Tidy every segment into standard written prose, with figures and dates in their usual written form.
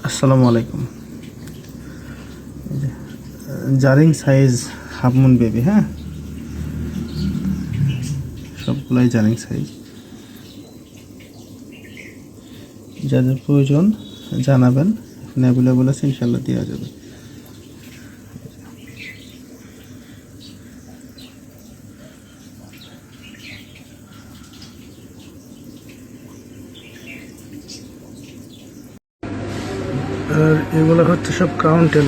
আসসালামু আলাইকুম। জারিং size half moon baby, হ্যাঁ, সবগুলাই জারিং সাইজ। যাদের প্রয়োজন জানাবেন, অ্যাভেলেবল আছে, ইনশাল্লাহ দেওয়া যাবে। আর এগুলো হচ্ছে সব কাউন্টেল।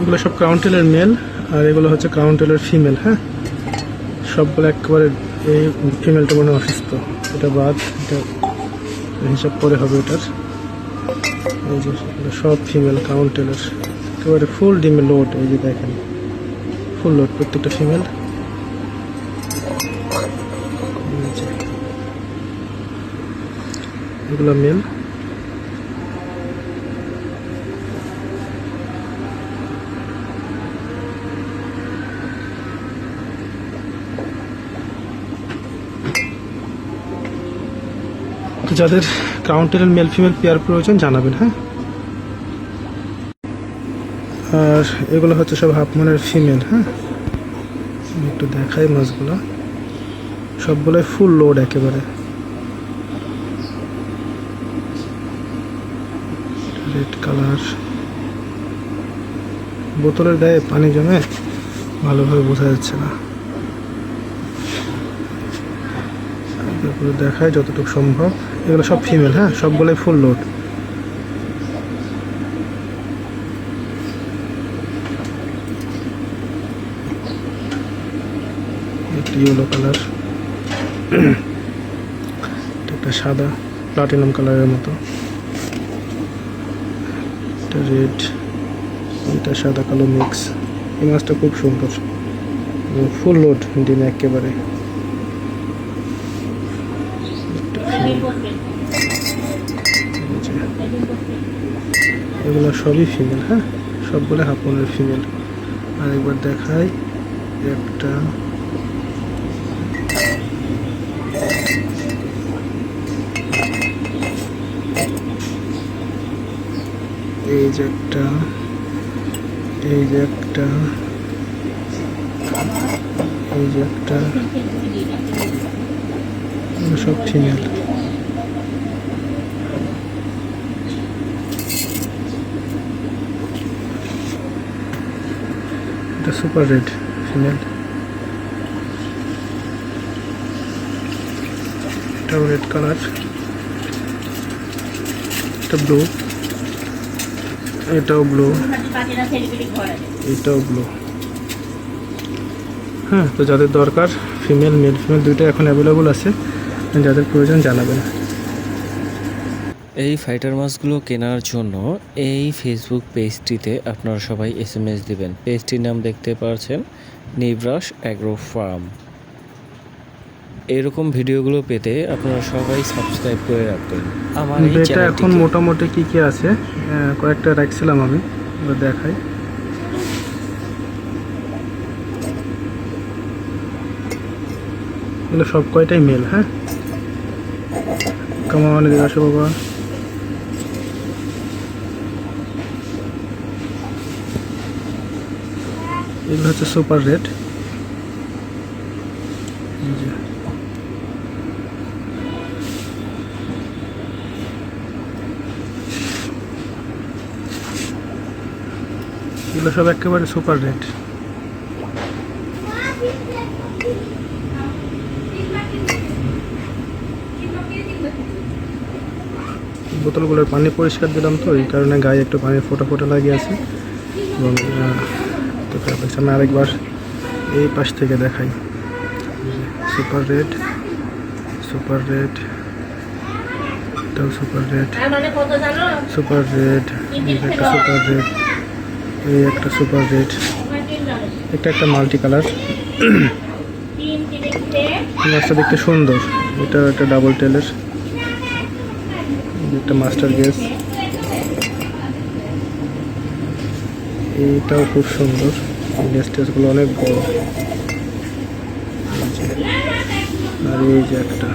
এগুলো সব কাউন্টেলের মেল, আর এগুলো হচ্ছে কাউন্টেলের ফিমেল। হ্যাঁ, সবগুলো একেবারে, এই ফিমেলটা মনে অসুস্থ, এটা বাদ, এটা হিসাব করে হবে এটার। এই যে সব ফিমেল কাউন্টেলের, একেবারে ফুল ডিমে লোড। এই যে দেখেন, ফুল লোড প্রত্যেকটা ফিমেল। এগুলো মেল। তো যাদের কাউন্টেলের মেল ফিমেল পেয়ার প্রয়োজন জানাবেন। হ্যাঁ, আর এগুলো হচ্ছে সব হাফ মুনের ফিমেল। হ্যাঁ, একটু দেখাই মাছগুলো, সবগুলোই ফুল লোড একেবারে। রেড কালার, বোতলের গায়ে পানি জমে ভালোভাবে বোঝা যাচ্ছে না, দেখায় যতটুকু সম্ভব। এগুলো সব ফিমেল। হ্যাঁ, সবগুলোই ফুল লোড। ইয়েলো কালার, একটা সাদা প্লাটিনাম কালারের মতো, এটা রেড, এটা সাদা কালো মিক্স। এই মাছটা খুব সুন্দর, ফুল লোড ডিমে একেবারে। এগুলো সবই ফিমেল। হ্যাঁ, সবগুলো হাফ মুনের ফিমেল। আর একবার দেখাই, একটা এই যে একটা, এই যে একটা, এই যে একটা, সব ফিমেল। এটা সুপার রেড ফিমেল, এটাও রেড কালার, এটা ব্লু, এটাও ব্লু, এটাও ব্লু। হ্যাঁ, তো যাদের দরকার ফিমেল মেল ফিমেল দুইটা এখন অ্যাভেলেবল আছে, যাদের প্রয়োজন জানাবেন। এই ফাইটার মাছগুলো কেনার জন্য এই ফেসবুক পেজটিতে আপনারা সবাই SMS দিবেন। পেজটির নাম দেখতে পাচ্ছেন, নিব্রাস অ্যাগ্রো ফার্ম। এরকম ভিডিওগুলো পেতে আপনারা সবাই সাবস্ক্রাইব করে রাখবেন আমার এই এটা চ্যানেলটিকে। এখন মোটামুটি কি কি আছে কয়েকটা রাখছিলাম আমি, দেখাই। এগুলো সব কয়টাই মেল। হ্যাঁ, কেমন দিকে আসো বাবা। এগুলো হচ্ছে সুপার রেড। এগুলো সব একেবারে সুপার রেড। বোতলগুলোর পানি পরিষ্কার দিলাম, তো এই কারণে গায়ে একটু পানির ফোঁটা ফোঁটা লাগিয়ে আছে। এবং আমি আরেকবার এই পাশ থেকে দেখাই। সুপার রেড, সুপার রেড, এটাও সুপার রেড, সুপার রেড, একটা সুপার রেড, এই একটা সুপার রেড, এটা একটা মাল্টি কালার। মাছটা দেখতে সুন্দর। এটা একটা ডাবল টেলের, একটা মাস্টার গেস, এইটাও খুব সুন্দর, লেস টেসগুলো অনেক বড়। এই যে, আর এই যে একটা